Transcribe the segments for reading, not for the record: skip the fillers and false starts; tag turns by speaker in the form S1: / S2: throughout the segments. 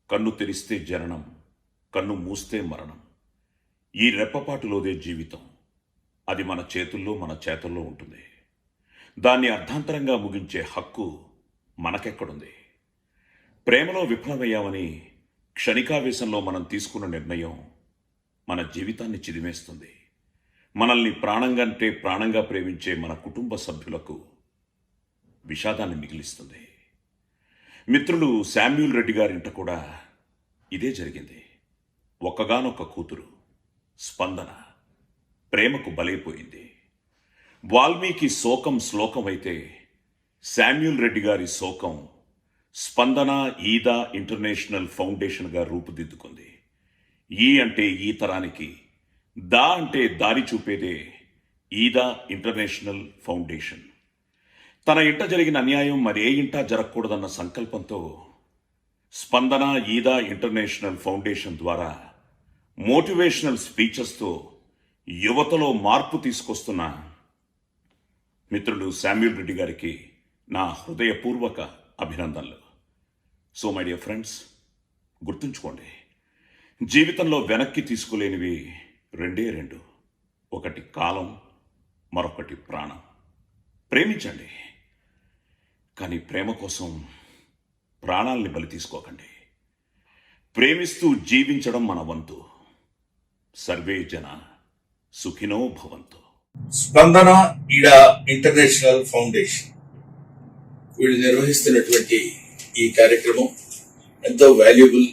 S1: కన్ను తెరిస్తే జననం, కన్ను మూస్తే మరణం. ఈ రెప్పపాటులోదే జీవితం. అది మన చేతుల్లో, మన చేతుల్లో ఉంటుంది. దాన్ని అర్ధాంతరంగా ముగించే హక్కు మనకెక్కడుంది? ప్రేమలో విఫలమయ్యామని క్షణికావేశంలో మనం తీసుకున్న నిర్ణయం మన జీవితాన్ని చిదిమేస్తుంది. మనల్ని ప్రాణంకంటే ప్రాణంగా ప్రేమించే మన కుటుంబ సభ్యులకు విషాదాన్ని మిగిలిస్తుంది. మిత్రులు శామ్యూల్ రెడ్డి గారింట కూడా ఇదే జరిగింది. ఒక్కగానొక్క కూతురు స్పందన ప్రేమకు బలైపోయింది. వాల్మీకి శోకం శ్లోకమైతే శామ్యూల్ రెడ్డి గారి శోకం స్పందన ఈదా ఇంటర్నేషనల్ ఫౌండేషన్గా రూపుదిద్దుకుంది. ఈ అంటే ఈ తరానికి, దా అంటే దారి చూపేదే ఈదా ఇంటర్నేషనల్ ఫౌండేషన్. తన ఇంట జరిగిన అన్యాయం మరే ఇంటా జరగకూడదన్న సంకల్పంతో స్పందన ఈదా ఇంటర్నేషనల్ ఫౌండేషన్ ద్వారా మోటివేషనల్ స్పీచెస్తో యువతలో మార్పు తీసుకొస్తున్న మిత్రులు శామ్యూల్ రెడ్డి గారికి నా హృదయపూర్వక అభినందనలు. సో మై డియర్ ఫ్రెండ్స్, గుర్తుంచుకోండి, జీవితంలో వెనక్కి తీసుకోలేనివి రెండే రెండు. ఒకటి కాలం, మరొకటి ప్రాణం. ప్రేమించండి, కానీ ప్రేమ కోసం ప్రాణాల్ని బలి తీసుకోకండి. ప్రేమిస్తూ జీవించడం మన వంతు. సర్వే జన సుఖినో భవంతు.
S2: స్పందన ఈడా ఇంటర్నేషనల్ ఫౌండేషన్ వీళ్ళు నిర్వహిస్తున్నటువంటి ఈ కార్యక్రమం ఎంతో వాల్యుబుల్,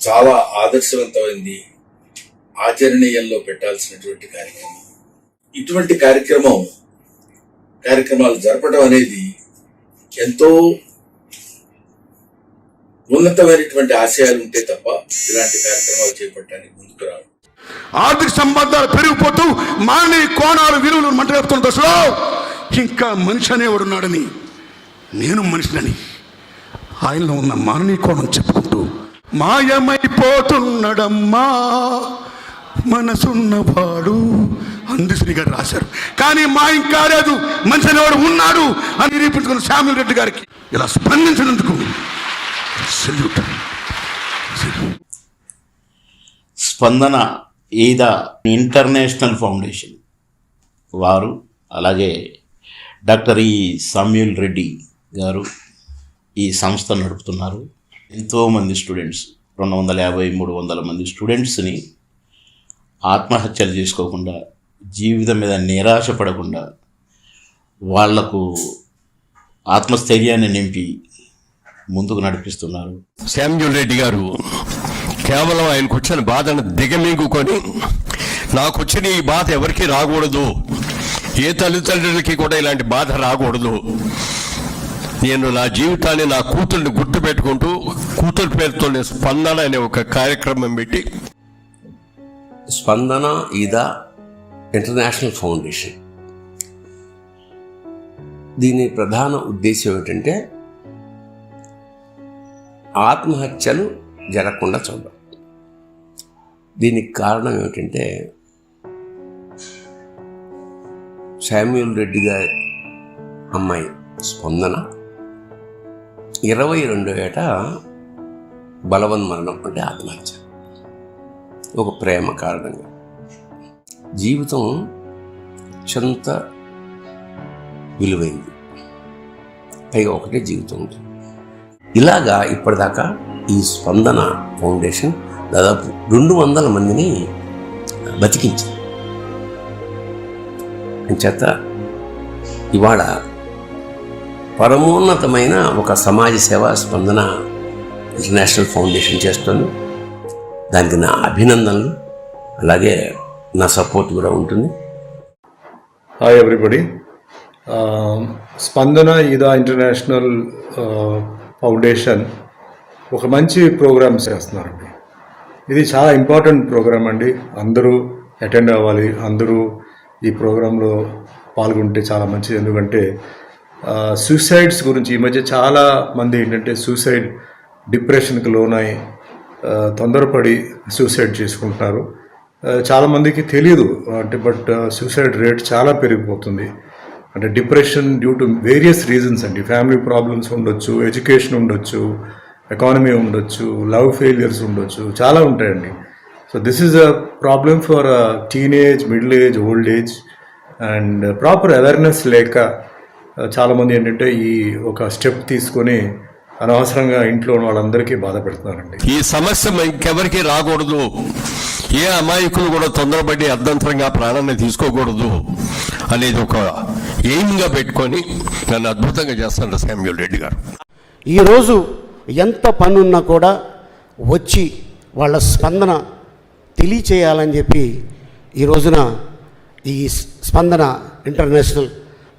S2: చాలా ఆదర్శవంతమైంది, ఆచరణీయంలో పెట్టాల్సినటువంటి కార్యక్రమం. ఇటువంటి కార్యక్రమాలు జరపడం అనేది ఎంతో ఉన్నతమైనటువంటి ఆశయాలు ఉంటే తప్ప ఇలాంటి కార్యక్రమాలు చేపట్టడానికి ముందుకు రావు.
S3: ఆర్థిక సంబంధాలు పెరిగిపోతూ మానవ కోణాలు విలువలు మంటలేపుతున్న దశలో ఇంకా మనిషి అనేవాడు ఉన్నాడని, నేను మనిషినని ఆయనలో ఉన్న మానవీయ కోణం చెప్పుకుంటూ మాయమైపోతున్నాడమ్మా మనసున్నవాడు అందశ్రీ గారు రాశారు. కానీ మాయం కాలేదు, మనిషి అనేవాడు ఉన్నాడు అని నిరూపించుకున్న శామ్యూల్ రెడ్డి గారికి ఇలా స్పందించినందుకు సెల్యూట్.
S4: స్పందన ఈదా ఇంటర్నేషనల్ ఫౌండేషన్ వారు, అలాగే డాక్టర్ శామ్యూల్ రెడ్డి గారు ఈ సంస్థ నడుపుతున్నారు. ఎంతోమంది స్టూడెంట్స్, 250-300 మంది స్టూడెంట్స్ని ఆత్మహత్యలు చేసుకోకుండా, జీవితం మీద నిరాశ పడకుండా వాళ్లకు ఆత్మస్థైర్యాన్ని నింపి ముందుకు నడిపిస్తున్నారు.
S5: శామ్యూల్ రెడ్డి గారు కేవలం ఆయనకు వచ్చిన బాధను దిగమింగుకొని, నాకు వచ్చిన ఈ బాధ ఎవరికి రాకూడదు, ఏ తల్లిదండ్రులకి కూడా ఇలాంటి బాధ రాకూడదు, నేను నా జీవితాన్ని నా కూతుర్ని గుర్తుపెట్టుకుంటూ కూతురు పేరుతో స్పందన అనే ఒక కార్యక్రమం పెట్టి
S6: స్పందన ఈదా ఇంటర్నేషనల్ ఫౌండేషన్ దీని ప్రధాన ఉద్దేశం ఏమిటంటే ఆత్మహత్యలు జరగకుండా చూడడం. దీనికి కారణం ఏమిటంటే శామ్యూల్ రెడ్డి గారి అమ్మాయి స్పందన 22వ ఏట బలవన్ మరణం, అంటే ఆత్మహత్య. ఒక ప్రేమ కారణంగా జీవితం అత్యంత విలువైంది, పైగా ఒకటే జీవితం ఉంటుంది. ఇలాగా ఇప్పటిదాకా ఈ స్పందన ఫౌండేషన్ దాదాపు 200 మందిని బతికించింది. చేత ఇవాళ పరమోన్నతమైన ఒక సమాజ సేవ స్పందన ఇంటర్నేషనల్ ఫౌండేషన్ చేస్తుంది. దానికి నా అభినందనలు, అలాగే నా సపోర్ట్ కూడా ఉంటుంది.
S7: Hi everybody. స్పందన ఈదా ఇంటర్నేషనల్ ఫౌండేషన్ ఒక మంచి ప్రోగ్రామ్ చేస్తున్నారండి. ఇది చాలా ఇంపార్టెంట్ ప్రోగ్రామ్ అండి. అందరూ అటెండ్ అవ్వాలి, అందరూ ఈ ప్రోగ్రాంలో పాల్గొంటే చాలా మంచిది. ఎందుకంటే సూసైడ్స్ గురించి ఈ మధ్య చాలా మంది ఏంటంటే సూసైడ్, డిప్రెషన్కి లోనై తొందరపడి సూసైడ్ చేసుకుంటున్నారు. చాలామందికి తెలియదు అంటే, బట్ సూసైడ్ రేట్ చాలా పెరిగిపోతుంది. అంటే depression due to various reasons అండి. ఫ్యామిలీ ప్రాబ్లమ్స్ ఉండొచ్చు, ఎడ్యుకేషన్ ఉండొచ్చు, ఎకానమీ ఉండొచ్చు, లవ్ ఫెయిలియర్స్ ఉండొచ్చు, చాలా ఉంటాయండి. So this is a problem for teenage, middle age, old age. And proper awareness లేక చాలామంది ఏంటంటే ఈ ఒక స్టెప్ తీసుకొని అనవసరంగా ఇంట్లో ఉన్న వాళ్ళందరికీ బాధ పెడుతున్నారండి.
S5: ఈ సమస్య ఇంకెవరికి రాకూడదు, ఏ అమాయకులు కూడా తొందరపడి అర్ధంతరంగా ప్రాణాన్ని తీసుకోకూడదు అనేది ఒక ఎయిమ్గా పెట్టుకొని నన్ను అద్భుతంగా చేస్తున్నారు శామ్యూల్ రెడ్డి గారు.
S8: ఈరోజు ఎంత పనున్నా కూడా వచ్చి వాళ్ళ స్పందన తెలియచేయాలని చెప్పి ఈ రోజున ఈ స్పందన ఇంటర్నేషనల్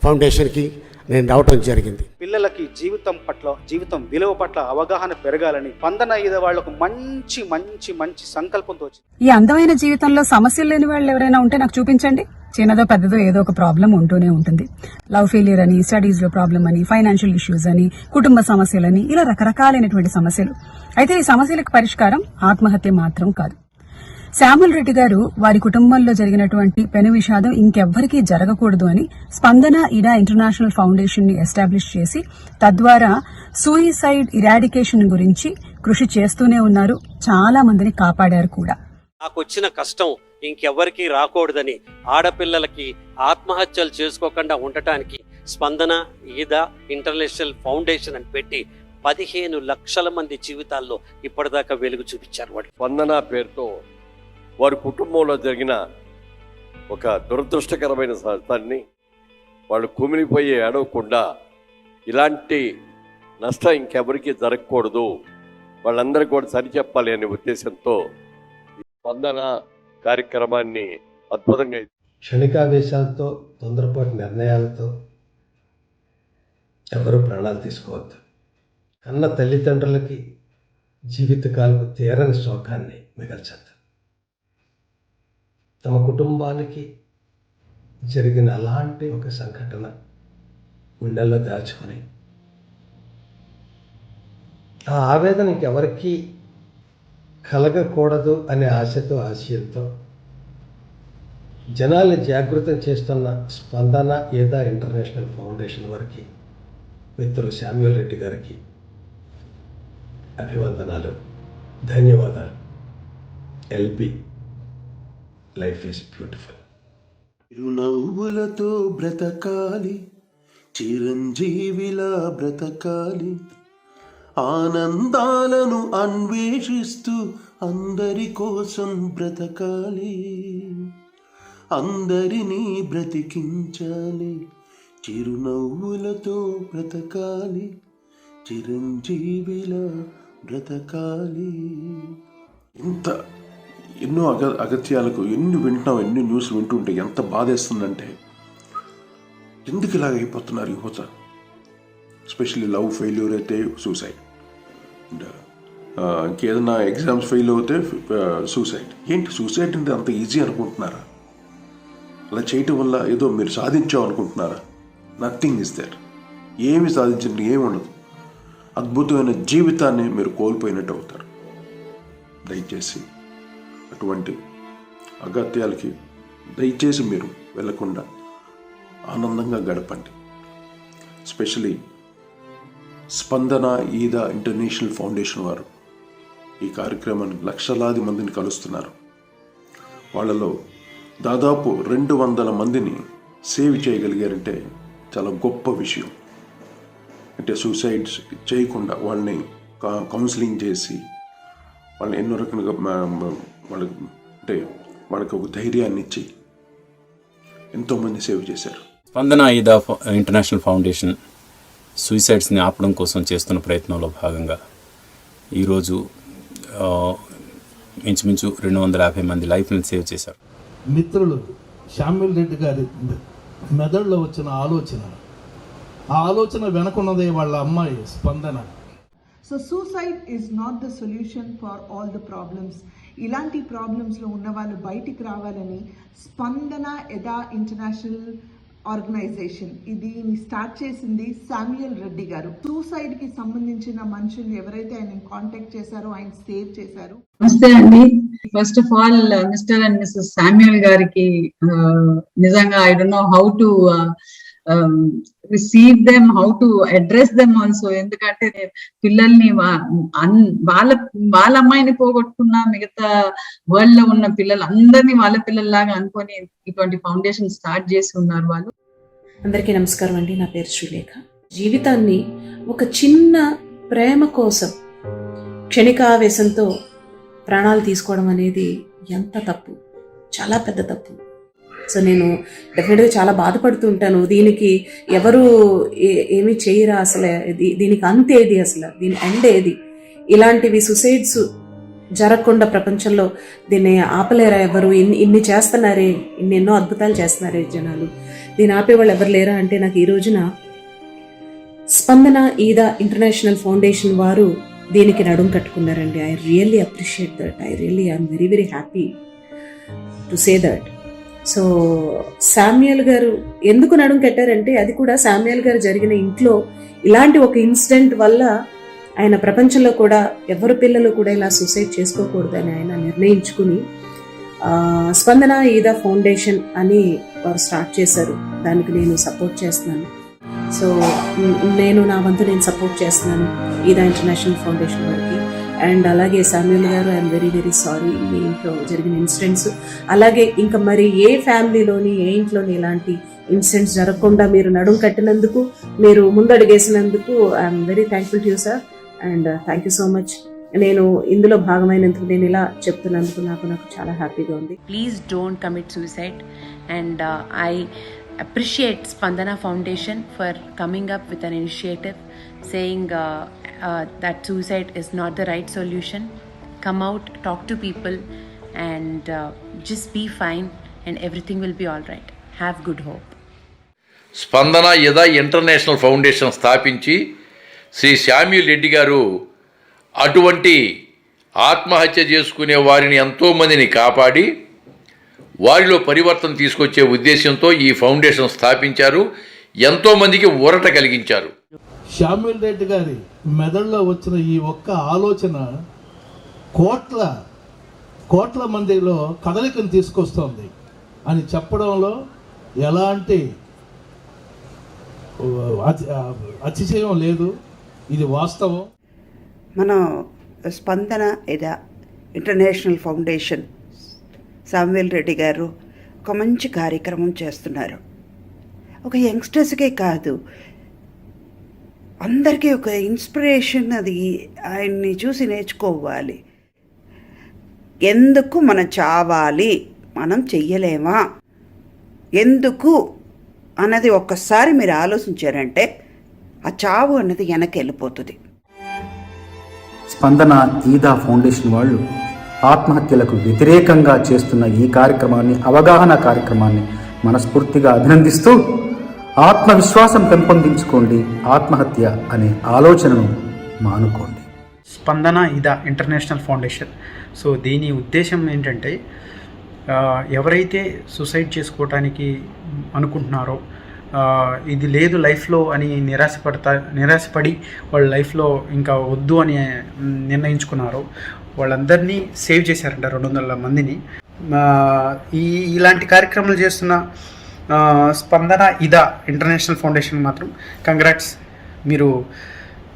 S8: ఫౌండేషన్కి నేను రావటం జరిగింది.
S9: పిల్లలకి జీవితం విలువ పట్ల అవగాహన పెరగాలని స్పందన ఇది వాళ్ళకు మంచి మంచి మంచి సంకల్పంతో వచ్చింది.
S10: ఈ అందమైన జీవితంలో సమస్యలు లేని వాళ్ళు ఎవరైనా ఉంటే నాకు చూపించండి. చిన్నదో పెద్దదో ఏదో ఒక ప్రాబ్లం ఉంటూనే ఉంటుంది. లవ్ ఫెయిలియర్ అని, స్టడీస్ లో ప్రాబ్లం అని, ఫైనాన్షియల్ ఇష్యూస్ అని, కుటుంబ సమస్యలని, ఇలా రకరకాలైనటువంటి సమస్యలు. అయితే ఈ సమస్యలకు పరిష్కారం ఆత్మహత్య మాత్రం కాదు. శామ్యూల్ రెడ్డి గారు వారి కుటుంబంలో జరిగినటువంటి పెను విషాదం ఇంకెవ్వరికీ జరగకూడదు అని స్పందన ఈడా ఇంటర్నేషనల్ ఫౌండేషన్ ని ఎస్టాబ్లిష్ చేసి తద్వారా సూయిసైడ్ ఇరాడికేషన్ గురించి కృషి చేస్తూనే ఉన్నారు. చాలా మందిని కాపాడారు కూడా.
S11: నాకు వచ్చిన కష్టం ఇంకెవ్వరికీ రాకూడదని, ఆడపిల్లలకి ఆత్మహత్యలు చేసుకోకుండా ఉండటానికి స్పందన ఈదా ఇంటర్నేషనల్ ఫౌండేషన్ అని పెట్టి 15 లక్షల మంది జీవితాల్లో ఇప్పటిదాకా వెలుగు చూపించారు. వాడు
S5: స్పందన పేరుతో వారి కుటుంబంలో జరిగిన ఒక దురదృష్టకరమైన సంఘటనని వాళ్ళు కుమిలిపోయి ఏడవకుండా ఇలాంటి నష్టం ఇంకెవరికి జరగకూడదు, వాళ్ళందరికీ కూడా సరిచెప్పాలి అనే ఉద్దేశంతో స్పందన కార్యక్రమాన్ని అద్భుతంగా
S12: క్షణికావేశాలతో, తొందరపాటు నిర్ణయాలతో ఎవరు ప్రాణాలు తీసుకోవద్దు. కన్న తల్లిదండ్రులకి జీవితకాలకు తీరని శోకాన్ని మిగల్చద్దు. తమ కుటుంబానికి జరిగిన అలాంటి ఒక సంఘటన గుండెల్లో దాచుకొని ఆ ఆవేదన ఇంకెవరికి కలగకూడదు అనే ఆశతో, ఆశయంతో జనాల్ని జాగృతం చేస్తున్న స్పందన ఈదా ఇంటర్నేషనల్ ఫౌండేషన్ వారికి, మిత్రులు శామ్యూల్ రెడ్డి గారికి అభివందనాలు, ధన్యవాదాలు. L B life is beautiful.
S13: చిరునవ్వులతో బ్రతకాలి, చిరంజీవిలా బ్రతకాలి, ఆనందాలను అన్వేషిస్తూ అందరి కోసం బ్రతకాలి, అందరినీ బ్రతికించాలి, చిరునవ్వులతో బ్రతకాలి, చిరంజీవిలా బ్రతకాలి. ఎన్నో అగత్యాలకు ఎన్ని వింటున్నాం, ఎన్ని న్యూస్ వింటుంటే ఎంత బాధేస్తుందంటే, ఎందుకు ఇలాగ అయిపోతున్నారు యువత? ఎస్పెషల్లీ లవ్ ఫెయిల్యూర్ అయితే సూసైడ్, ఇంకేదన్నా ఎగ్జామ్స్ ఫెయిల్ అవుతే సూసైడ్. ఏంటి సూసైడ్ అంటే అంత ఈజీ అనుకుంటున్నారా? అలా చేయటం వల్ల ఏదో మీరు సాధించాం అనుకుంటున్నారా? Nothing is there. ఏమి సాధించండి, ఏమి ఉండదు. అద్భుతమైన జీవితాన్ని మీరు కోల్పోయినట్టు అవుతారు. దయచేసి అటువంటి అగత్యాలకి దయచేసి మీరు వెళ్లకుండా ఆనందంగా గడపండి. ఎస్పెషలీ స్పందన ఈదా ఇంటర్నేషనల్ ఫౌండేషన్ వారు ఈ కార్యక్రమాన్ని లక్షలాది మందిని కలుస్తున్నారు. వాళ్ళలో దాదాపు 200 మందిని సేవ్ చేయగలిగారంటే చాలా గొప్ప విషయం. అంటే సూసైడ్స్ చేయకుండా వాళ్ళని కౌన్సిలింగ్ చేసి వాళ్ళని ఎన్నో రకాలుగా వాళ్ళకి ఒక ధైర్యాన్ని ఇచ్చి ఎంతోమంది సేవ్ చేశారు.
S14: స్పందన ఈదా ఇంటర్నేషనల్ ఫౌండేషన్ సూసైడ్స్ని ఆపడం కోసం చేస్తున్న ప్రయత్నంలో భాగంగా ఈరోజు ఇంచుమించు 250 మంది లైఫ్ని సేవ్ చేశారు.
S12: మిత్రులు శామ్యూల్ రెడ్డి గారి మెదడులో వచ్చిన ఆ ఆలోచన వెనకున్నదే వాళ్ళ అమ్మాయి స్పందన.
S10: So suicide is not the solution for all the problems. ఇలాంటి ప్రాబ్లమ్స్లో ఉన్న వాళ్ళు బయటికి రావాలని స్పందన ఎదా ఇంటర్నేషనల్ ఆర్గనైజేషన్ దీన్ని స్టార్ట్ చేసింది శామ్యూల్ రెడ్డి గారు. సూసైడ్ కి సంబంధించిన మనుషులు ఎవరైతే ఆయన కాంటాక్ట్ చేశారో ఆయన సేవ్ చేశారు. నమస్తే అండి. First of all Mr and Mrs Samuel గారికి నిజంగా I don't know how to
S15: receive them, how to address them also. ఎందుకంటే పిల్లల్ని వాళ్ళ అమ్మాయిని పోగొట్టుకున్న మిగతా వరల్డ్ లో ఉన్న పిల్లలు అందరినీ వాళ్ళ పిల్లల్లాగా అనుకొని ఇటువంటి ఫౌండేషన్ స్టార్ట్ చేసి ఉన్నారు వాళ్ళు.
S16: అందరికీ నమస్కారం అండి. నా పేరు శ్రీలేఖ. జీవితాన్ని ఒక చిన్న ప్రేమ కోసం క్షణికావేశంతో ప్రాణాలు తీసుకోవడం అనేది ఎంత తప్పు, చాలా పెద్ద తప్పు. సో నేను డెఫినెట్గా చాలా బాధపడుతూ ఉంటాను. దీనికి ఎవరు ఏమీ చేయరా, అసలు దీనికి అంతేది, అసలు దీని ఎండ్ ఏది? ఇలాంటివి సుసైడ్స్ జరగకుండా ప్రపంచంలో దీన్ని ఆపలేరా ఎవరు? ఇన్ని చేస్తున్నారే, ఎన్నో అద్భుతాలు చేస్తున్నారే జనాలు, దీన్ని ఆపేవాళ్ళు ఎవరు లేరా అంటే నాకు ఈ రోజున స్పందన ఈదా ఇంటర్నేషనల్ ఫౌండేషన్ వారు దీనికి నడుం కట్టుకున్నారండి. I really appreciate that. I'm very very happy to say that. So Samuel గారు ఎందుకు నడుం కట్టారంటే, అది కూడా శామ్యూల్ గారు జరిగిన ఇంట్లో ఇలాంటి ఒక ఇన్సిడెంట్ వల్ల ఆయన ప్రపంచంలో కూడా ఎవరి పిల్లలు కూడా ఇలా సూసైడ్ చేసుకోకూడదని ఆయన నిర్ణయించుకుని స్పందన ఈదా ఫౌండేషన్ అని వారు స్టార్ట్ చేశారు. దానికి నేను సపోర్ట్ చేస్తున్నాను. సో నేను నా వంతు నేను సపోర్ట్ చేస్తున్నాను ఈదా ఇంటర్నేషనల్ ఫౌండేషన్ వారికి. అండ్ అలాగే శామ్యూల్ గారు, ఐఎమ్ వెరీ వెరీ సారీ మీ ఇంట్లో జరిగిన ఇన్సిడెంట్స్. అలాగే ఇంకా మరి ఏ ఫ్యామిలీలోని, ఏ ఇంట్లోని ఇలాంటి ఇన్సిడెంట్స్ జరగకుండా మీరు నడుం కట్టినందుకు, మీరు ముందడుగేసినందుకు I'm very thankful to you sir. And thank you so much. నేను ఇందులో భాగమైనందుకు, నేను ఇలా చెప్తున్నందుకు నాకు చాలా హ్యాపీగా ఉంది.
S17: Please don't commit suicide. And I appreciate Spandana Foundation for coming up with an initiative saying that suicide is not the right solution. Come out, talk to people, and just be fine, and everything will be all right. Have good hope.
S2: స్పందన యదా international foundation స్థాపించి Shri Samuel Reddy గారు అటువంటి ఆత్మహత్య చేసుకునే వారిని ఎంతోమందిని కాపాడి వారిలో పరివర్తన తీసుకొచ్చే ఉద్దేశంతో ఈ ఫౌండేషన్ స్థాపించారు. ఎంతోమందికి ఊరట కలిగించారు.
S18: శామ్యూల్ రెడ్డి గారి మెదడులో వచ్చిన ఈ ఒక్క ఆలోచన కోట్ల మందిలో కదలికను తీసుకొస్తుంది అని చెప్పడంలో ఎలాంటి అతిశయం లేదు. ఇది వాస్తవం.
S19: మన స్పందన ఇదా ఇంటర్నేషనల్ ఫౌండేషన్ శామ్యూల్ రెడ్డి గారు ఒక మంచి కార్యక్రమం చేస్తున్నారు. ఒక యంగ్స్టర్స్కే కాదు, అందరికీ ఒక ఇన్స్పిరేషన్. అది ఆయన్ని చూసి నేర్చుకోవాలి. ఎందుకు మనం చావాలి, మనం చెయ్యలేమా, ఎందుకు అన్నది ఒక్కసారి మీరు ఆలోచించారంటే ఆ చావు అన్నది వెనక్కి వెళ్ళిపోతుంది.
S20: స్పందన ఈదా ఫౌండేషన్ వాళ్ళు ఆత్మహత్యలకు వ్యతిరేకంగా చేస్తున్న ఈ కార్యక్రమాన్ని, అవగాహన కార్యక్రమాన్ని మనస్ఫూర్తిగా అభినందిస్తూ ఆత్మవిశ్వాసం పెంపొందించుకోండి, ఆత్మహత్య అనే ఆలోచనను మానుకోండి.
S9: స్పందన ఈదా ఇంటర్నేషనల్ ఫౌండేషన్. సో దీని ఉద్దేశం ఏంటంటే, ఎవరైతే సూసైడ్ చేసుకోవటానికి అనుకుంటున్నారో, ఇది లేదు లైఫ్లో అని నిరాశపడి వాళ్ళ లైఫ్లో ఇంకా వద్దు అని నిర్ణయించుకున్నారో వాళ్ళందరినీ సేవ్ చేశారంట, 200 మందిని. ఇలాంటి కార్యక్రమాలు చేస్తున్న స్పందన ఇదా ఇంటర్నేషనల్ ఫౌండేషన్ మాత్రం కంగ్రాట్స్. మీరు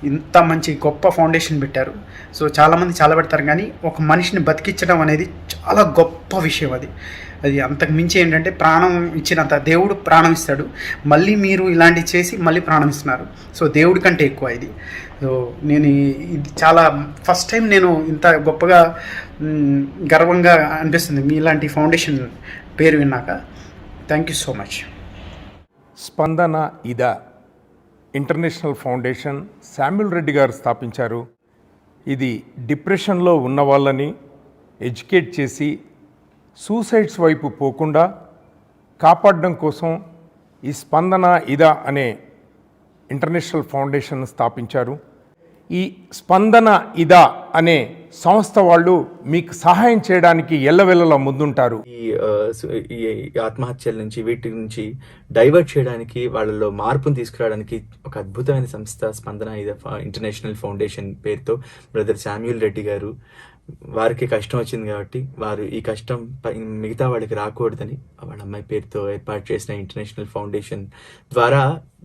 S9: ఇంత మంచి గొప్ప ఫౌండేషన్ పెట్టారు. సో చాలామంది చాలా పెడతారు, కానీ ఒక మనిషిని బతికించడం అనేది చాలా గొప్ప విషయం. అది అంతకు మించి ఏంటంటే, ప్రాణం ఇచ్చినంత దేవుడు ప్రాణం ఇస్తాడు, మళ్ళీ మీరు ఇలాంటివి చేసి మళ్ళీ ప్రాణం ఇస్తున్నారు. సో దేవుడి కంటే ఎక్కువ ఇది. సో నేను ఇది చాలా ఫస్ట్ టైం నేను ఇంత గొప్పగా గర్వంగా అనిపిస్తుంది మీ ఇలాంటి ఫౌండేషన్ పేరు విన్నాక. Thank you so much.
S21: స్పందన ఇదా ఇంటర్నేషనల్ ఫౌండేషన్ శామ్యూల్ రెడ్డి గారు స్థాపించారు. ఇది డిప్రెషన్లో ఉన్న వాళ్ళని ఎడ్యుకేట్ చేసి సూసైడ్స్ వైపు పోకుండా కాపాడడం కోసం ఈ స్పందన ఇదా అనే ఇంటర్నేషనల్ ఫౌండేషన్ స్థాపించారు. ఈ స్పందన ఇదా అనే సంస్థ వాళ్ళు మీకు సహాయం చేయడానికి ఎల్లవెల్లలా ముందుంటారు.
S22: ఈ ఆత్మహత్యల నుంచి వీటి నుంచి డైవర్ట్ చేయడానికి, వాళ్ళలో మార్పును తీసుకురావడానికి ఒక అద్భుతమైన సంస్థ స్పందన ఇదా ఇంటర్నేషనల్ ఫౌండేషన్ పేరుతో బ్రదర్ శామ్యూల్ రెడ్డి గారు వారికి కష్టం వచ్చింది కాబట్టి వారు ఈ కష్టం మిగతా వాళ్ళకి రాకూడదని వాళ్ళ అమ్మాయి పేరుతో ఏర్పాటు చేసిన ఇంటర్నేషనల్ ఫౌండేషన్ ద్వారా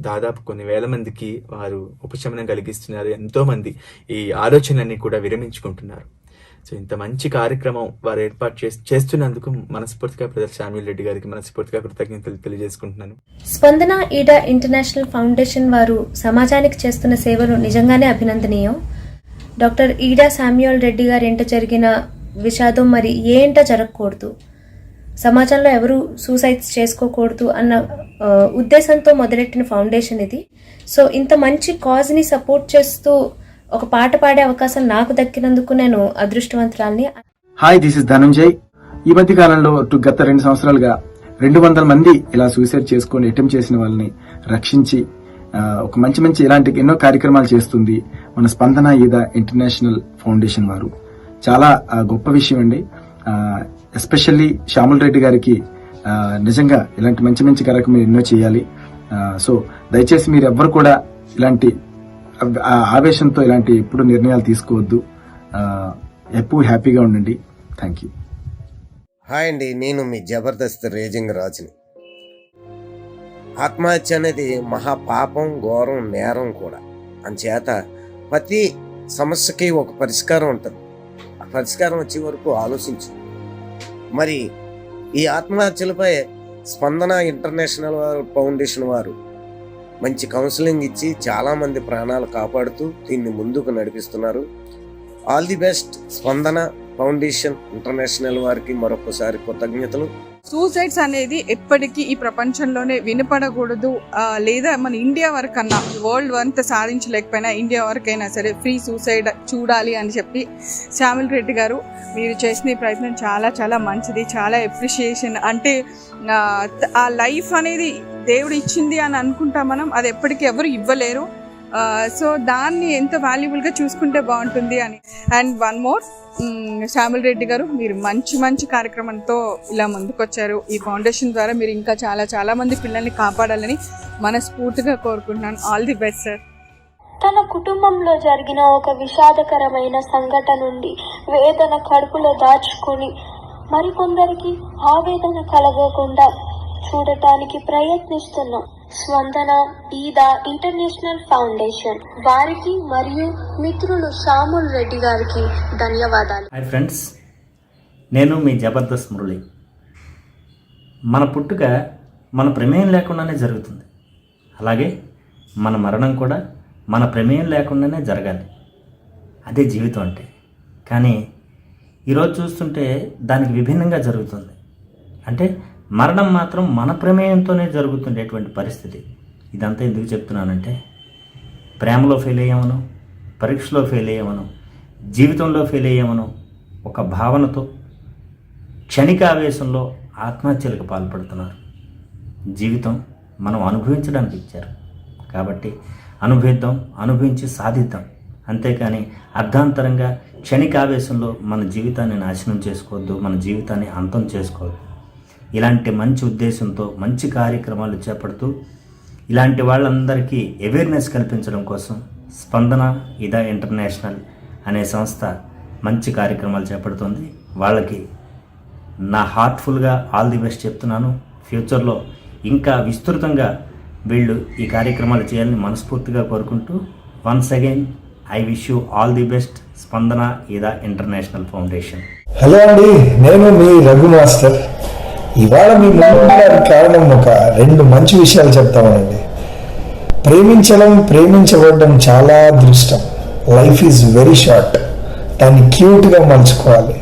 S22: దాదాపు కొన్ని వేల మందికి వారు ఉపశమనం కలిగిస్తున్నారు. ఎంతోమంది ఈ ఆలోచనలన్నీ కూడా విరమించుకుంటున్నారు. సో ఇంత మంచి కార్యక్రమం వారు ఏర్పాటు చేస్తున్నందుకు మనస్ఫూర్తిగా బ్రదర్ శామ్యూల్ రెడ్డి గారికి మనస్ఫూర్తిగా కృతజ్ఞతలు తెలియజేసుకుంటున్నాను.
S1: స్పందన ఈడా ఇంటర్నేషనల్ ఫౌండేషన్ వారు సమాజానికి చేస్తున్న సేవలు నిజంగానే అభినందనీయం. డాక్టర్ ఈడా శామ్యూల్ రెడ్డి గారి ఇంట జరిగిన విషాదం మరి ఏంట జరగకూడదు, సమాజంలో ఎవరు సూసైడ్స్ చేసుకోకూడదు అన్న ఉద్దేశంతో మొదలెట్టిన ఫౌండేషన్ ఇది. సో ఇంత మంచి కాజ్ని సపోర్ట్ చేస్తూ ఒక పాట పాడే అవకాశం నాకు దక్కినందుకు నేను అదృష్టవంతురాల్ని.
S3: Hi, this is Dhananjay. ఈ మధ్య కాలంలో గత 2 సంవత్సరాలుగా 200 మంది ఇలా సూసైడ్ చేసుకొని అటెంప్ట్ చేసిన వాళ్ళని రక్షించి ఒక మంచి ఇలాంటి ఎన్నో కార్యక్రమాలు చేస్తుంది మన స్పందన ఈదా ఇంటర్నేషనల్ ఫౌండేషన్ వారు. చాలా గొప్ప విషయం అండి. ఎస్పెషల్లీ శ్యాముల్ రెడ్డి గారికి నిజంగా ఇలాంటి మంచి కార్యక్రమం ఎన్నో చేయాలి. సో దయచేసి మీరు ఎవ్వరు కూడా ఇలాంటి ఆవేశంతో ఇలాంటి ఎప్పుడు నిర్ణయాలు తీసుకోవద్దు. ఎప్పుడు హ్యాపీగా ఉండండి. Thank you.
S23: హాయ్ అండి, నేను మీ జబర్దస్త్ రేజింగ్ రాజుని. ఆత్మహత్య అనేది మహాపాపం, ఘోరం, నేరం కూడా. అంచేత ప్రతి సమస్యకి ఒక పరిష్కారం ఉంటుంది. ఆ పరిష్కారం వచ్చే వరకు ఆలోచించు. మరి ఈ ఆత్మహత్యలపై స్పందన ఇంటర్నేషనల్ ఫౌండేషన్ వారు మంచి కౌన్సిలింగ్ ఇచ్చి చాలామంది ప్రాణాలు కాపాడుతూ దీన్ని ముందుకు నడిపిస్తున్నారు. ఆల్ ది బెస్ట్ స్పందన ఫౌండేషన్ ఇంటర్నేషనల్ వారికి మరొకసారి కృతజ్ఞతలు.
S24: సూసైడ్స్ అనేది ఎప్పటికీ ఈ ప్రపంచంలోనే వినపడకూడదు. లేదా మన ఇండియా వరకన్నా వరల్డ్ అంతా సాధించలేకపోయినా ఇండియా వరకైనా సరే ఫ్రీ సూసైడ్ చూడాలి అని చెప్పి శ్యాముల్ రెడ్డి గారు మీరు చేసిన ప్రయత్నం చాలా మంచిది. చాలా అప్రిషియేషన్. అంటే ఆ లైఫ్ అనేది దేవుడు ఇచ్చింది అని అనుకుంటాం మనం, అది ఎప్పటికీ ఎవరు ఇవ్వలేరు. సో దాన్ని ఎంత వాల్యుబుల్గా చూసుకుంటే బాగుంటుంది అని. And one more, Samuel Reddy గారు మీరు మంచి కార్యక్రమంతో ఇలా ముందుకొచ్చారు. ఈ ఫౌండేషన్ ద్వారా మీరు ఇంకా చాలా మంది పిల్లల్ని కాపాడాలని మనస్ఫూర్తిగా కోరుకుంటున్నాను. All the best sir.
S25: తన కుటుంబంలో జరిగిన ఒక విషాదకరమైన సంఘటన నుండి వేదన కడుపులో దాచుకొని మరికొందరికి ఆవేదన కలగకుండా చూడటానికి ప్రయత్నిస్తున్నాం స్పందన ఈదా ఇంటర్నేషనల్ ఫౌండేషన్ వారికి మరియు మిత్రులు శ్యాముల్ రెడ్డి గారికి ధన్యవాదాలు.
S26: హాయ్ ఫ్రెండ్స్, నేను మీ జబర్దస్త్ మురళి. మన పుట్టుక మన ప్రమేయం లేకుండానే జరుగుతుంది. అలాగే మన మరణం కూడా మన ప్రమేయం లేకుండానే జరగాలి. అదే జీవితం అంటే. కానీ ఈరోజు చూస్తుంటే దానికి విభిన్నంగా జరుగుతుంది. అంటే మరణం మాత్రం మన ప్రమేయంతోనే జరుగుతుండేటువంటి పరిస్థితి. ఇదంతా ఎందుకు చెప్తున్నానంటే, ప్రేమలో ఫెయిల్ అయ్యామను, పరీక్షలో ఫెయిల్ అయ్యామను, జీవితంలో ఫెయిల్ అయ్యామను ఒక భావనతో క్షణిక ఆవేశంలో ఆత్మహత్యలకు పాల్పడుతున్నారు. జీవితం మనం అనుభవించడానికి ఇచ్చారు కాబట్టి అనుభవిద్దాం, అనుభవించి సాధిద్దాం. అంతేకాని అర్ధాంతరంగా క్షణిక ఆవేశంలో మన జీవితాన్ని నాశనం చేసుకోవద్దు, మన జీవితాన్ని అంతం చేసుకోవద్దు. ఇలాంటి మంచి ఉద్దేశంతో మంచి కార్యక్రమాలు చేపడుతూ ఇలాంటి వాళ్ళందరికీ అవేర్నెస్ కల్పించడం కోసం స్పందన ఈదా ఇంటర్నేషనల్ అనే సంస్థ మంచి కార్యక్రమాలు చేపడుతుంది. వాళ్ళకి నా హార్ట్ఫుల్గా ఆల్ ది బెస్ట్ చెప్తున్నాను. ఫ్యూచర్లో ఇంకా విస్తృతంగా వీళ్ళు ఈ కార్యక్రమాలు చేయాలని మనస్ఫూర్తిగా కోరుకుంటూ once again I wish you all the best స్పందన ఈదా ఇంటర్నేషనల్ ఫౌండేషన్.
S27: హలో అండి, నేను మీ రఘు మాస్టర్. ఇవాళ మీ ముందుకు కారణం ఒక 2 మంచి విషయాలు చెప్తామనండి. ప్రేమించబడడం చాలా అదృష్టం. Life is very short. దాన్ని క్యూట్గా మలుచుకోవాలి.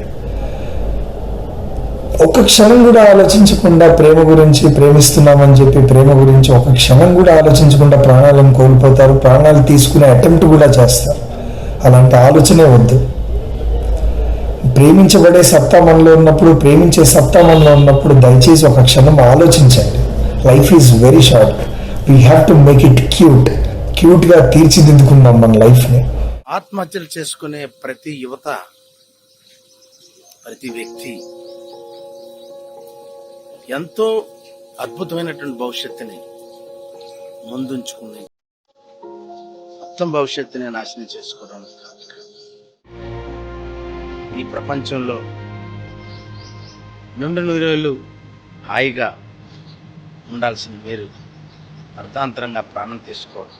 S27: ఒక క్షణం కూడా ఆలోచించకుండా ప్రేమ గురించి, ప్రేమిస్తున్నామని చెప్పి ప్రేమ గురించి ఒక క్షణం కూడా ఆలోచించకుండా ప్రాణాలను కోల్పోతారు. ప్రాణాలు తీసుకునే అటెంప్ట్ కూడా చేస్తారు. అలాంటి ఆలోచనే వద్దు. ప్రేమించబడే సత్తా మనలో ఉన్నప్పుడు, ప్రేమించే సత్తా మనలో ఉన్నప్పుడు దయచేసి ఒక క్షణం ఆలోచించండి. Life is very short. We have to make it క్యూట్గా తీర్చిదిద్దుకుందాం మన లైఫ్ని.
S28: ఆత్మహత్యలు చేసుకునే ప్రతి యువత, ప్రతి వ్యక్తి ఎంతో అద్భుతమైనటువంటి భవిష్యత్తుని ముందుంచుకుని మొత్తం భవిష్యత్తుని నాశనం చేసుకోవడం కాదు. ఈ ప్రపంచంలో నిండు నూరేళ్ళు హాయిగా ఉండాల్సిన మీరు అర్థాంతరంగా ప్రాణం తీసుకోవడం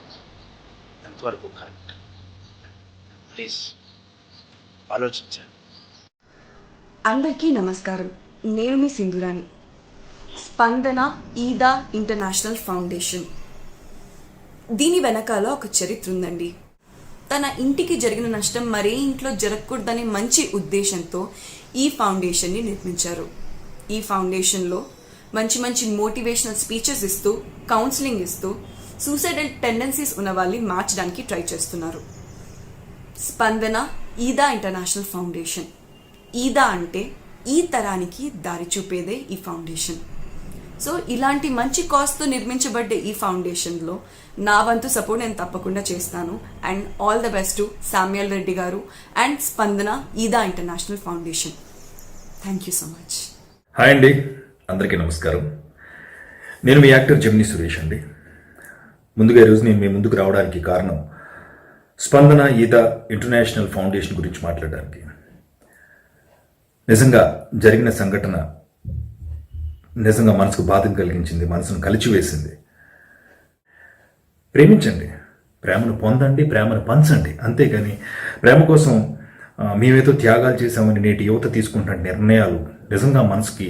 S28: ఎంతవరకు కరెక్ట్? ప్లీజ్ ఆలోచించండి.
S4: అందరికీ నమస్కారం. నేను మీ సింధురాణి. స్పందన ఈదా ఇంటర్నేషనల్ ఫౌండేషన్, దీని వెనకాల ఒక చరిత్ర ఉందండి. తన ఇంటికి జరిగిన నష్టం మరే ఇంట్లో జరగకూడదనే మంచి ఉద్దేశంతో ఈ ఫౌండేషన్ని నిర్మించారు. ఈ ఫౌండేషన్లో మంచి మంచి మోటివేషనల్ స్పీచెస్ ఇస్తూ, కౌన్సిలింగ్ ఇస్తూ సూసైడల్ టెండెన్సీస్ ఉన్న వాళ్ళని మార్చడానికి ట్రై చేస్తున్నారు. స్పందన ఈదా ఇంటర్నేషనల్ ఫౌండేషన్. ఈదా అంటే ఈ తరానికి దారి చూపేదే ఈ ఫౌండేషన్. సో ఇలాంటి మంచి కాస్ట్తో నిర్మించబడ్డ ఈ ఫౌండేషన్లో నా వంతు సపోర్ట్ నేను తప్పకుండా చేస్తాను. And all the best to Samuel Reddy గారు and Spandana Eeda international foundation. Thank you so much.
S5: Hi అండి, అందరికీ నమస్కారం. నేను మీ యాక్టర్ జెమిని సురేష్ అండి. ముందుగా ఈరోజు నేను మీ ముందుకు రావడానికి కారణం స్పందన ఈదా ఇంటర్నేషనల్ ఫౌండేషన్ గురించి మాట్లాడడానికి. నిజంగా జరిగిన సంఘటన నిజంగా మనసుకు బాధ కలిగించింది, మనసును కలిచివేసింది. ప్రేమించండి, ప్రేమను పొందండి, ప్రేమను పంచండి. అంతేగాని ప్రేమ కోసం మేమేదో త్యాగాలు చేశామని నేటి యువత తీసుకుంటున్న నిర్ణయాలు నిజంగా మనసుకి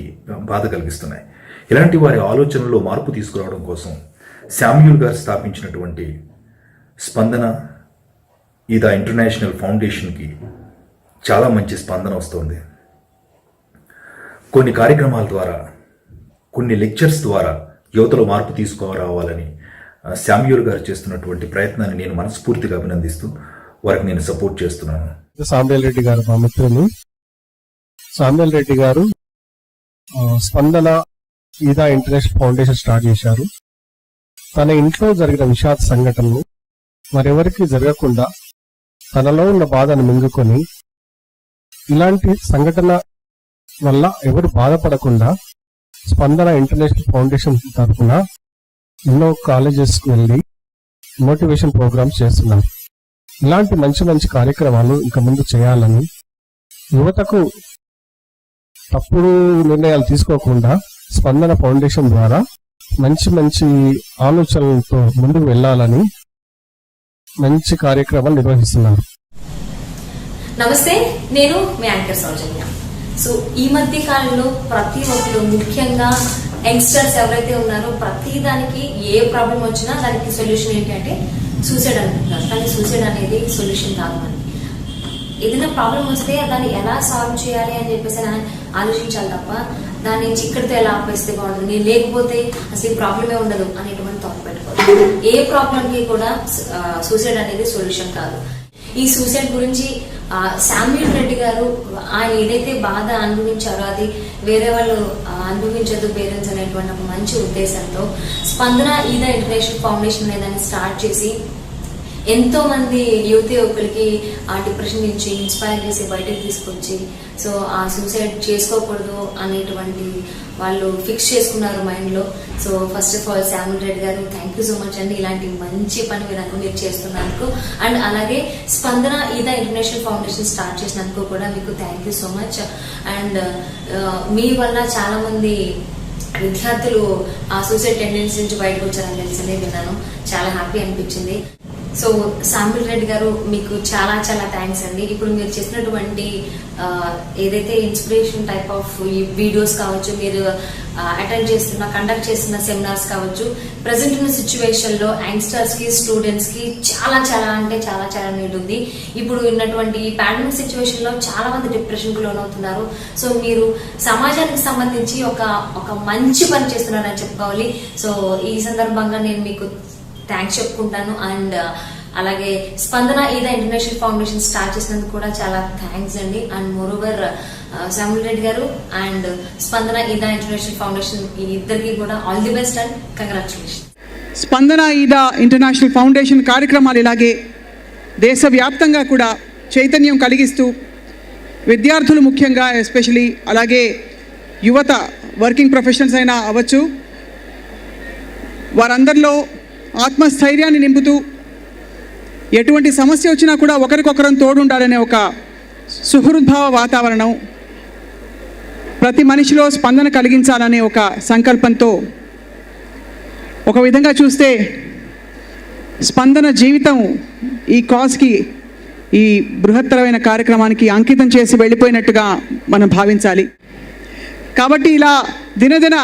S5: బాధ కలిగిస్తున్నాయి. ఇలాంటి వారి ఆలోచనల్లో మార్పు తీసుకురావడం కోసం శామ్యూల్ గారు స్థాపించినటువంటి స్పందన ఈదా ఇంటర్నేషనల్ ఫౌండేషన్కి చాలా మంచి స్పందన వస్తుంది. కొన్ని కార్యక్రమాల ద్వారా, కొన్ని లెక్చర్స్ ద్వారా యువతలో మార్పు తీసుకురావాలని శామ్యూల్ గారు చేస్తున్నటువంటి ప్రయత్నాన్ని నేను మనస్ఫూర్తిగా అభినందిస్తూ వారికి నేను సపోర్ట్ చేస్తున్నాను.
S27: శామ్యూల్ రెడ్డి గారు మా మిత్రులు. శామ్యూల్ రెడ్డి గారు స్పందన ఈదా ఇంటర్నేషనల్ ఫౌండేషన్ స్టార్ట్ చేశారు. తన ఇంట్లో జరిగిన విషాద సంఘటనలు మరెవరికి జరగకుండా తనలో ఉన్న బాధను మింగుకొని, ఇలాంటి సంఘటన వల్ల ఎవరు బాధపడకుండా స్పందన ఇంటర్నేషనల్ ఫౌండేషన్ తరఫున ఎన్నో కాలేజెస్కి వెళ్ళి మోటివేషన్ ప్రోగ్రామ్స్ చేస్తున్నారు. ఇలాంటి మంచి మంచి కార్యక్రమాలు ఇంకా ముందు చేయాలని, యువతకు తప్పుడు నిర్ణయాలు తీసుకోకుండా స్పందన ఫౌండేషన్ ద్వారా మంచి మంచి ఆలోచనలతో ముందుకు వెళ్ళాలని మంచి కార్యక్రమాలు నిర్వహిస్తున్నారు.
S6: నమస్తే, నేను మీ యాంకర్ సౌజన్య. సో ఈ మధ్య కాలంలో ప్రతి ఒక్కరు, ముఖ్యంగా యంగ్స్టర్స్ ఎవరైతే ఉన్నారో, ప్రతి దానికి ఏ ప్రాబ్లం వచ్చినా దానికి సొల్యూషన్ ఏంటి అంటే సూసైడ్ అనుకుంటున్నారు. కానీ సూసైడ్ అనేది సొల్యూషన్ కాదు. మనకి ఏదైనా ప్రాబ్లం వస్తే దాన్ని ఎలా సాల్వ్ చేయాలి అని చెప్పేసి ఆలోచించాలి తప్ప దాని నుంచి ఇక్కడితో ఎలా ఆపేస్తే బాగుంటుంది, నేను లేకపోతే అసలు ఈ ప్రాబ్లమే ఉండదు అనేటువంటి థాట్ పెట్టుకోవాలి. ఏ ప్రాబ్లంకి కూడా సూసైడ్ అనేది సొల్యూషన్ కాదు. ఈ సూసైడ్ గురించి శామ్యూల్ రెడ్డి గారు ఆయన ఏదైతే బాధ అనుభవించారో అది వేరే వాళ్ళు అనుభవించదు పేరెంట్స్ అనేటువంటి ఒక మంచి ఉద్దేశంతో స్పందన ఈదా ఇంటర్నేషనల్ ఫౌండేషన్ అనేదాన్ని స్టార్ట్ చేసి ఎంతో మంది యువకులకి ఆ డిప్రెషన్ నుంచి ఇన్స్పైర్ చేసి బయటకు తీసుకొచ్చి సో ఆ సూసైడ్ చేసుకోకూడదు అనేటువంటి వాళ్ళు ఫిక్స్ చేసుకున్నారు మైండ్లో. So first of all Samuel Reddy గారు థ్యాంక్ యూ సో మచ్ అండి, ఇలాంటి మంచి పని మీరు చేస్తున్నందుకు. అండ్ అలాగే స్పందన ఈదా ఇంటర్నేషనల్ ఫౌండేషన్ స్టార్ట్ చేసినందుకు కూడా మీకు thank you so much. And మీ వల్ల చాలా మంది విద్యార్థులు ఆ సూసైడ్ టెండెన్సీ నుంచి బయటకు వచ్చారని తెలిసిందే విన్నాను. చాలా హ్యాపీ అనిపించింది. సో శామ్యూల్ రెడ్డి గారు మీకు చాలా చాలా థ్యాంక్స్ అండి. ఇప్పుడు మీరు చేసినటువంటి ఏదైతే ఇన్స్పిరేషన్ టైప్ ఆఫ్ వీడియోస్ కావచ్చు, మీరు కండక్ట్ చేస్తున్న సెమినార్స్ కావచ్చు, ప్రజెంట్ ఉన్న సిచ్యువేషన్ లో యంగ్స్టర్స్ కి, స్టూడెంట్స్ కి చాలా చాలా అంటే చాలా చాలా నీడ్ ఉంది. ఇప్పుడు ఉన్నటువంటి పాండమిక్ సిచ్యువేషన్ లో చాలా మంది డిప్రెషన్ కు లోనవుతున్నారు. సో మీరు సమాజానికి సంబంధించి ఒక మంచి పని చేస్తున్నారని చెప్పుకోవాలి. సో ఈ సందర్భంగా నేను మీకు థ్యాంక్స్ చెప్పుకుంటాను. అండ్ అలాగే స్పందన ఈదా ఇంటర్నేషనల్ ఫౌండేషన్ స్టార్ట్ చేసినందుకు కూడా చాలా థ్యాంక్స్ అండి. అండ్ మోరోవర్ శామ్యూల్ రెడ్డి గారు and Spandana Eeda international foundation ఇద్దరికి కూడా all the best and congratulation.
S24: స్పందన ఈదా ఇంటర్నేషనల్ ఫౌండేషన్ కార్యక్రమాలు ఇలాగే దేశవ్యాప్తంగా కూడా చైతన్యం కలిగిస్తూ విద్యార్థులు ముఖ్యంగా ఎస్పెషలీ, అలాగే యువత, వర్కింగ్ ప్రొఫెషనల్స్ అయినా అవ్వచ్చు, వారందరిలో ఆత్మస్థైర్యాన్ని నింపుతూ ఎటువంటి సమస్య వచ్చినా కూడా ఒకరికొకరం తోడుండాలనే ఒక సుహృద్భావ వాతావరణం, ప్రతి మనిషిలో స్పందన కలిగించాలనే ఒక సంకల్పంతో, ఒక విధంగా చూస్తే స్పందన జీవితం ఈ కాజ్కి, ఈ బృహత్తరమైన కార్యక్రమానికి అంకితం చేసి వెళ్ళిపోయినట్టుగా మనం భావించాలి. కాబట్టి ఇలా దినదిన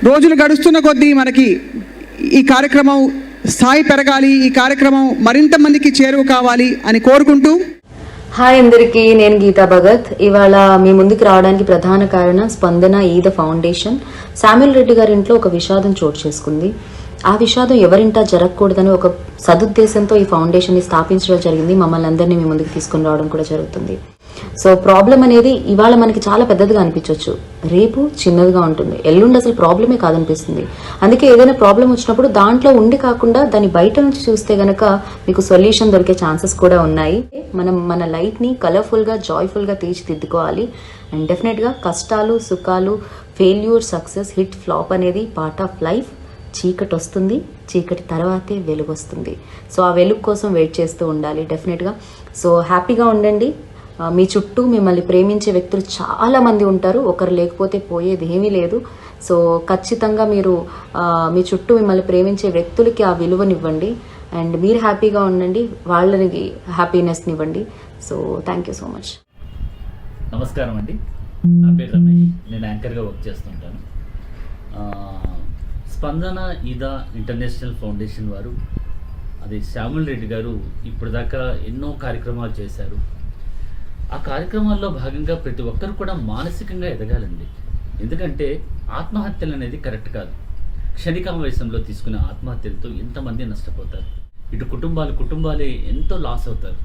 S24: రోజులు గడుస్తున్న కొద్దీ మనకి ఈ కార్యక్రమం స్థాయి పెరగాలి, ఈ కార్యక్రమం మరింత మందికి చేరువ కావాలి అని కోరుకుంటూ.
S7: హాయ్ అందరికీ, నేను గీతా భగత్. ఇవాళ మీ ముందుకు రావడానికి ప్రధాన కారణం స్పందన ఈద ఫౌండేషన్ శామ్యూల్ రెడ్డి గారి ఇంట్లో ఒక విషాదం చోటు చేసుకుంది. ఆ విషాదం ఎవరింటా జరగకూడదని ఒక సదుద్దేశంతో ఈ ఫౌండేషన్ని స్థాపించడం జరిగింది. మమ్మల్ని అందరినీ మీ ముందుకు తీసుకుని రావడం కూడా జరుగుతుంది. సో ప్రాబ్లం అనేది ఇవాళ మనకి చాలా పెద్దదిగా అనిపించవచ్చు, రేపు చిన్నదిగా ఉంటుంది, ఎల్లుండి అసలు ప్రాబ్లమే కాదనిపిస్తుంది. అందుకే ఏదైనా ప్రాబ్లం వచ్చినప్పుడు దాంట్లో ఉండి కాకుండా దాన్ని బయట నుంచి చూస్తే గనక మీకు సొల్యూషన్ దొరికే ఛాన్సెస్ కూడా ఉన్నాయి. మనం మన లైఫ్ని కలర్ఫుల్గా, జాయ్ఫుల్గా తీర్చిదిద్దుకోవాలి. అండ్ డెఫినెట్గా కష్టాలు, సుఖాలు, ఫెయిల్యూర్, సక్సెస్, హిట్, ఫ్లాప్ అనేది పార్ట్ ఆఫ్ లైఫ్. చీకటి వస్తుంది, చీకటి తర్వాతే వెలుగు వస్తుంది. సో ఆ వెలుగు కోసం వెయిట్ చేస్తూ ఉండాలి డెఫినెట్గా. సో హ్యాపీగా ఉండండి. మీ చుట్టూ మిమ్మల్ని ప్రేమించే వ్యక్తులు చాలామంది ఉంటారు, ఒకరు లేకపోతే పోయేది ఏమీ లేదు. సో ఖచ్చితంగా మీరు మీ చుట్టూ మిమ్మల్ని ప్రేమించే వ్యక్తులకి ఆ విలువనివ్వండి. అండ్ మీరు హ్యాపీగా ఉండండి, వాళ్ళకి హ్యాపీనెస్ని ఇవ్వండి. So thank you so much.
S8: నమస్కారం అండి, నా పేరు రమేష్. నేను యాంకర్గా వర్క్ చేస్తుంటాను. స్పందన ఈదా ఇంటర్నేషనల్ ఫౌండేషన్ వారు, అది శామ్యూల్ రెడ్డి గారు ఇప్పటిదాకా ఎన్నో కార్యక్రమాలు చేశారు. ఆ కార్యక్రమాల్లో భాగంగా ప్రతి ఒక్కరు కూడా మానసికంగా ఎదగాలండి. ఎందుకంటే ఆత్మహత్యలు అనేది కరెక్ట్ కాదు. క్షణికావేశంలో తీసుకునే ఆత్మహత్యలతో ఎంతమంది నష్టపోతారు, ఇటు కుటుంబాలే ఎంతో లాస్ అవుతారు.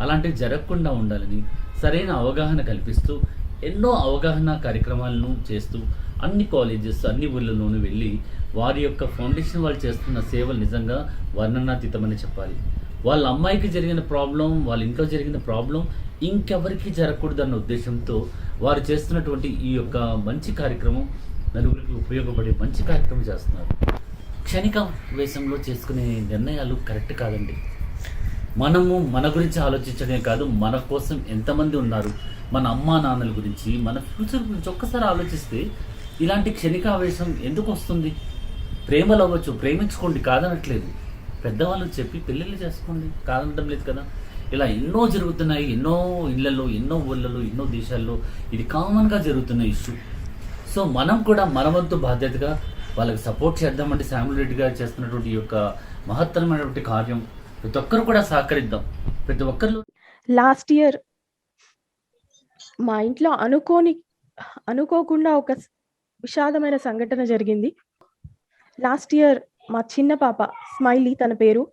S8: అలాంటివి జరగకుండా ఉండాలని సరైన అవగాహన కల్పిస్తూ ఎన్నో అవగాహన కార్యక్రమాలను చేస్తూ అన్ని కాలేజెస్, అన్ని ఊళ్ళలోనూ వెళ్ళి వారి యొక్క ఫౌండేషన్ వాళ్ళు చేస్తున్న సేవలు నిజంగా వర్ణనాతీతమని చెప్పాలి. వాళ్ళ అమ్మాయికి జరిగిన ప్రాబ్లం, వాళ్ళ ఇంట్లో జరిగిన ప్రాబ్లం ఇంకెవరికి జరగకూడదన్న ఉద్దేశంతో వారు చేస్తున్నటువంటి ఈ యొక్క మంచి కార్యక్రమం నలుగురికి ఉపయోగపడే మంచి కార్యక్రమం చేస్తున్నారు. క్షణిక వేషంలో చేసుకునే నిర్ణయాలు కరెక్ట్ కాదండి. మనము మన గురించి ఆలోచించడమే కాదు, మన కోసం ఎంతమంది ఉన్నారు, మన అమ్మా నాన్నల గురించి, మన ఫ్యూచర్ గురించి ఒక్కసారి ఆలోచిస్తే ఇలాంటి క్షణికావేశం ఎందుకు వస్తుంది? ప్రేమలు అవ్వచ్చు, ప్రేమించుకోండి, కాదనట్లేదు. పెద్దవాళ్ళు చెప్పి పెళ్ళిళ్ళు చేసుకోండి, కాదనడం లేదు కదా. ఇలా ఎన్నో జరుగుతున్నాయి, ఎన్నో ఇళ్లలో, ఎన్నో ఊళ్ళలో, ఎన్నో దేశాల్లో ఇది కామన్గా జరుగుతున్న ఇష్యూ. సో మనం కూడా మన వంతు బాధ్యతగా వాళ్ళకి సపోర్ట్ చేద్దామంటే శామ్యూల్ రెడ్డి గారు చేస్తున్నటువంటి ఈ యొక్క మహత్తరమైనటువంటి కార్యం ప్రతి ఒక్కరు కూడా సహకరిద్దాం. ప్రతి ఒక్కరు.
S10: లాస్ట్ ఇయర్ మా ఇంట్లో అనుకోకుండా ఒక విషాదమైన సంఘటన జరిగింది. లాస్ట్ ఇయర్ మా చిన్న పాప స్మైలీ, తన పేరు,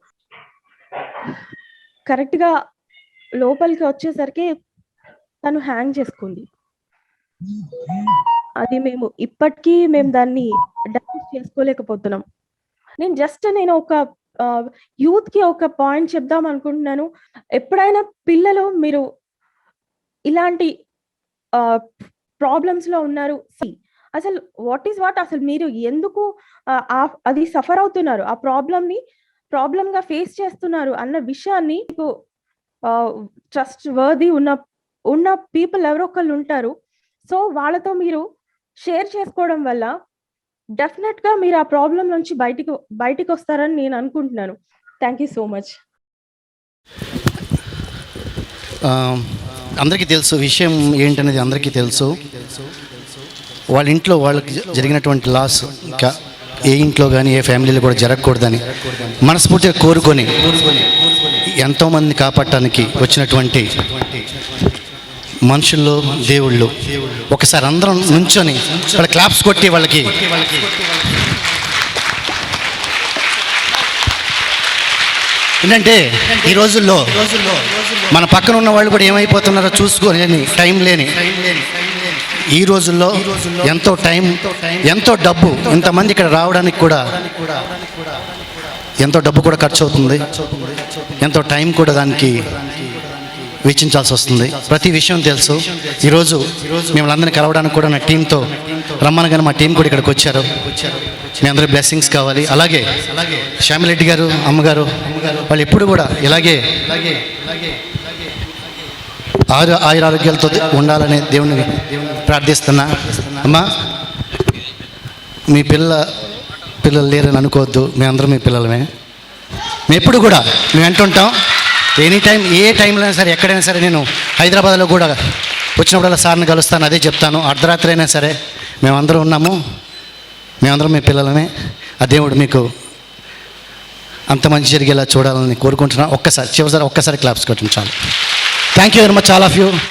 S10: కరెక్ట్గా లోపలికి వచ్చేసరికి తను హ్యాంగ్ చేసుకుంది. అది ఇప్పటికీ మేము దాన్ని డైజెస్ట్ చేసుకోలేకపోతున్నాం. నేను ఒక యూత్ కి ఒక పాయింట్ చెప్దాం అనుకుంటున్నాను. ఎప్పుడైనా పిల్లలు మీరు ఇలాంటి ప్రాబ్లమ్స్ లో ఉన్నారు, అసలు వాట్ అసలు మీరు ఎందుకు అది సఫర్ అవుతున్నారు, ఆ ప్రాబ్లమ్ గా ఫేస్ చేస్తున్నారు అన్న విషయాన్ని మీకు ట్రస్ట్ వర్ది ఉన్న పీపుల్ ఎవరో ఒకళ్ళు ఉంటారు. సో వాళ్ళతో మీరు షేర్ చేసుకోవడం వల్ల డెఫినెట్ గా మీరు ఆ ప్రాబ్లం నుంచి బయటికి వస్తారని నేను అనుకుంటున్నాను. Thank you so much.
S28: అందరికీ తెలుసు విషయం ఏంటనేది, అందరికీ తెలుసు. వాళ్ళ ఇంట్లో వాళ్ళకి జరిగినటువంటి లాస్ ఇంకా ఏ ఇంట్లో కానీ ఏ ఫ్యామిలీలో కూడా జరగకూడదని మనస్ఫూర్తిగా కోరుకొని ఎంతోమంది కాపాడటానికి వచ్చినటువంటి మనుషుల్లో దేవుళ్ళు, ఒకసారి అందరం నుంచొని వాళ్ళ క్లాప్స్ కొట్టి వాళ్ళకి ఏంటంటే ఈ రోజుల్లో మన పక్కన ఉన్న వాళ్ళు కూడా ఏమైపోతున్నారో చూసుకోలేని టైం లేని ఈ రోజుల్లో ఎంతో డబ్బు, ఇంతమంది ఇక్కడ రావడానికి కూడా ఎంతో డబ్బు కూడా ఖర్చు అవుతుంది, ఎంతో టైం కూడా దానికి వెచ్చించాల్సి వస్తుంది. ప్రతి విషయం తెలుసు. ఈరోజు మిమ్మల్ని అందరినీ కలవడానికి కూడా నా టీంతో రమ్మనగానే మా టీం కూడా ఇక్కడికి వచ్చారు. మీ అందరి బ్లెస్సింగ్స్ కావాలి. అలాగే శామ్యూల్ రెడ్డి గారు, అమ్మగారు వాళ్ళు ఎప్పుడు కూడా ఇలాగే ఆయురారోగ్యాలతో ఉండాలని దేవుని ప్రార్థిస్తున్నా. అమ్మా, మీ పిల్లలు లేరని అనుకోవద్దు, మేమందరం మీ పిల్లలమే. మేము ఎప్పుడు కూడా మేము అంటుంటాం, ఎనీ టైం ఏ టైంలో అయినా సరే, ఎక్కడైనా సరే, నేను హైదరాబాద్లో కూడా వచ్చినప్పుడల్లా సార్ని కలుస్తాను, అదే చెప్తాను. అర్ధరాత్రి అయినా సరే మేమందరం ఉన్నాము, మేమందరం మీ పిల్లలమే. ఆ దేవుడు మీకు అంత మంచి జరిగేలా చూడాలని కోరుకుంటున్నాను. ఒక్కసారి చివరిసారి ఒక్కసారి క్లాప్స్ కొట్టించాలి. Thank you very much all of you.